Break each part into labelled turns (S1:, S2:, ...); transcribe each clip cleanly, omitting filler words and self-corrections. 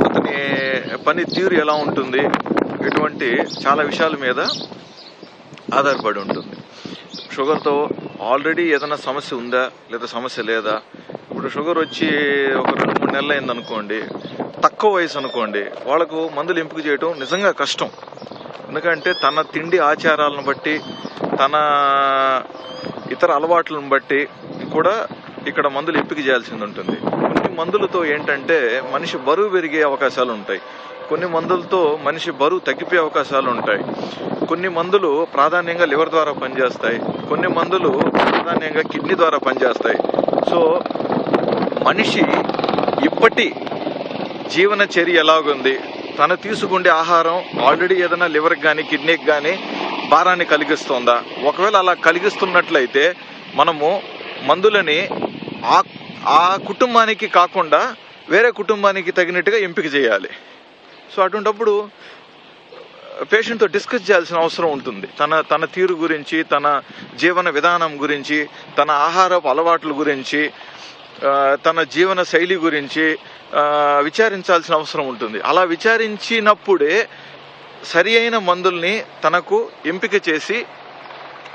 S1: అతని పని తీరు ఎలా ఉంటుంది, ఇటువంటి చాలా విషయాల మీద ఆధారపడి ఉంటుంది. షుగర్తో ఆల్రెడీ ఏదైనా సమస్య ఉందా లేదా సమస్య లేదా. ఇప్పుడు షుగర్ వచ్చి ఒక 2-3 నెలలు అయిందనుకోండి, తక్కువ వయసు అనుకోండి, వాళ్ళకు మందులు ఎంపిక చేయడం నిజంగా కష్టం. ఎందుకంటే తన తిండి ఆచారాలను బట్టి, తన ఇతర అలవాట్లను బట్టి కూడా ఇక్కడ మందులు ఎంపిక చేయాల్సింది ఉంటుంది. కొన్ని మందులతో ఏంటంటే మనిషి బరువు పెరిగే అవకాశాలు ఉంటాయి, కొన్ని మందులతో మనిషి బరువు తగ్గిపోయే అవకాశాలు ఉంటాయి. కొన్ని మందులు ప్రాధాన్యంగా లివర్ ద్వారా పనిచేస్తాయి, కొన్ని మందులు ప్రాధాన్యంగా కిడ్నీ ద్వారా పనిచేస్తాయి. సో మనిషి ఇప్పటి జీవన చర్య ఎలాగుంది, తను తీసుకుండే ఆహారం ఆల్రెడీ ఏదైనా లివర్కి కానీ కిడ్నీకి కానీ భారాన్ని కలిగిస్తుందా. ఒకవేళ అలా కలిగిస్తున్నట్లయితే మనము మందులని ఆ కుటుంబానికి కాకుండా వేరే కుటుంబానికి తగినట్టుగా ఎంపిక చేయాలి. సో అటువంటిప్పుడు పేషెంట్తో డిస్కస్ చేయాల్సిన అవసరం ఉంటుంది. తన తీరు గురించి, తన జీవన విధానం గురించి, తన ఆహారపు అలవాట్ల గురించి, తన జీవన శైలి గురించి విచారించాల్సిన అవసరం ఉంటుంది. అలా విచారించినప్పుడే సరి అయిన మందుల్ని తనకు ఎంపిక చేసి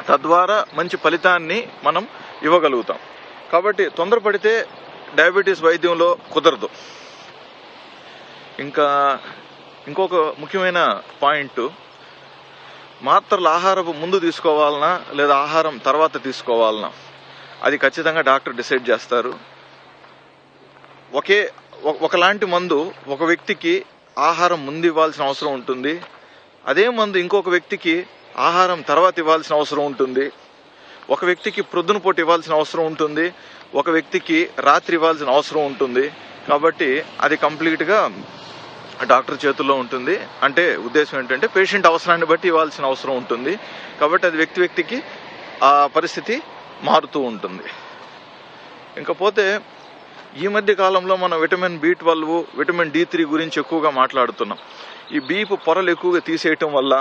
S1: తద్వారా మంచి ఫలితాన్ని మనం ఇవ్వగలుగుతాం. కాబట్టి తొందరపడితే డయాబెటీస్ వైద్యంలో కుదరదు. ఇంకొక ముఖ్యమైన పాయింట్, మాత్రలు ఆహారపు ముందు తీసుకోవాలన్నా లేదా ఆహారం తర్వాత తీసుకోవాలన్నా అది ఖచ్చితంగా డాక్టర్ డిసైడ్ చేస్తారు. ఒకలాంటి మందు ఒక వ్యక్తికి ఆహారం ముందు ఇవ్వాల్సిన అవసరం ఉంటుంది, అదే మందు ఇంకొక వ్యక్తికి ఆహారం తర్వాత ఇవ్వాల్సిన అవసరం ఉంటుంది. ఒక వ్యక్తికి ప్రొద్దున పూట ఇవ్వాల్సిన అవసరం ఉంటుంది, ఒక వ్యక్తికి రాత్రి ఇవ్వాల్సిన అవసరం ఉంటుంది. కాబట్టి అది కంప్లీట్గా డాక్టర్ చేతుల్లో ఉంటుంది. అంటే ఉద్దేశం ఏంటంటే పేషెంట్ అవసరాన్ని బట్టి ఇవ్వాల్సిన అవసరం ఉంటుంది. కాబట్టి అది వ్యక్తికి ఆ పరిస్థితి మారుతూ ఉంటుంది. ఇంకపోతే ఈ మధ్య కాలంలో మనం విటమిన్ B12, విటమిన్ D3 గురించి ఎక్కువగా మాట్లాడుతున్నాం. ఈ బీపు పొరలు ఎక్కువగా తీసేయటం వల్ల,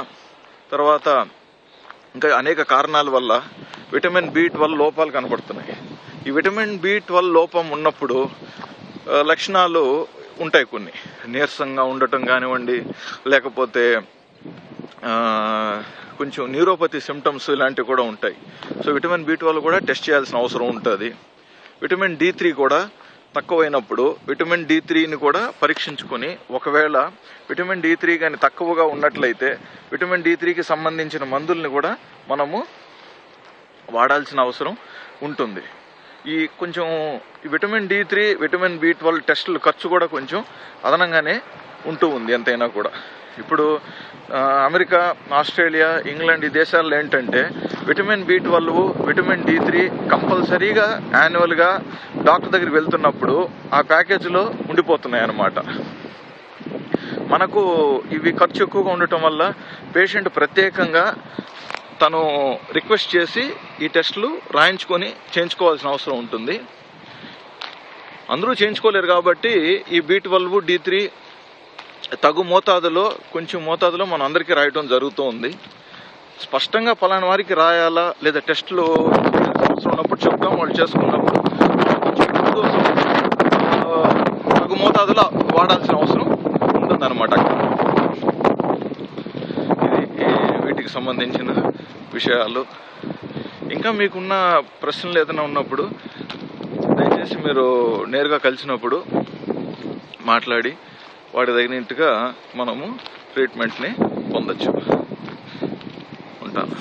S1: తర్వాత ఇంకా అనేక కారణాల వల్ల విటమిన్ B12 లోపాలు కనబడుతున్నాయి. ఈ విటమిన్ B12 లోపం ఉన్నప్పుడు లక్షణాలు ఉంటాయి. కొన్ని నీరసంగా ఉండటం కానివ్వండి, లేకపోతే కొంచెం న్యూరోపతి సిమ్టమ్స్ ఇలాంటివి కూడా ఉంటాయి. సో విటమిన్ B12 కూడా టెస్ట్ చేయాల్సిన అవసరం ఉంటుంది. విటమిన్ D3 కూడా తక్కువైనప్పుడు విటమిన్ D3ని కూడా పరీక్షించుకొని, ఒకవేళ విటమిన్ D3 కానీ తక్కువగా ఉన్నట్లయితే విటమిన్ D3కి సంబంధించిన మందుల్ని కూడా మనము వాడాల్సిన అవసరం ఉంటుంది. ఈ విటమిన్ D3, విటమిన్ B12 టెస్టుల ఖర్చు కూడా కొంచెం అదనంగానే ఉంటూ ఉంది ఎంతైనా కూడా. ఇప్పుడు అమెరికా, ఆస్ట్రేలియా, ఇంగ్లాండ్ ఈ దేశాల్లో ఏంటంటే విటమిన్ B12, విటమిన్ D3 కంపల్సరీగా యాన్యువల్గా డాక్టర్ దగ్గరికి వెళ్తున్నప్పుడు ఆ ప్యాకేజీలో ఉండిపోతున్నాయి అన్నమాట. మనకు ఇవి ఖర్చు ఎక్కువగా ఉండటం వల్ల పేషెంట్ ప్రత్యేకంగా తను రిక్వెస్ట్ చేసి ఈ టెస్టులు రాయించుకొని చేయించుకోవాల్సిన అవసరం ఉంటుంది. అందరూ చేయించుకోలేరు కాబట్టి ఈ B12, D3 తగు మోతాదులో, కొంచెం మోతాదులో మనం అందరికీ రాయటం జరుగుతూ ఉంది. స్పష్టంగా పలానా వారికి రాయాలా లేదా టెస్టులు అవసరం ఉన్నప్పుడు చెప్తాం, వాళ్ళు చేసుకున్నప్పుడు తగు మోతాదులో వాడాల్సిన అవసరం ఉంటుందన్నమాట. ఇది వీటికి సంబంధించిన విషయాలు. ఇంకా మీకున్న ప్రశ్నలు ఏదైనా ఉన్నప్పుడు దయచేసి మీరు నేరుగా కలిసినప్పుడు మాట్లాడి వాటి తగినట్టుగా మనము ట్రీట్మెంట్ని పొందొచ్చు. ఉంటాను.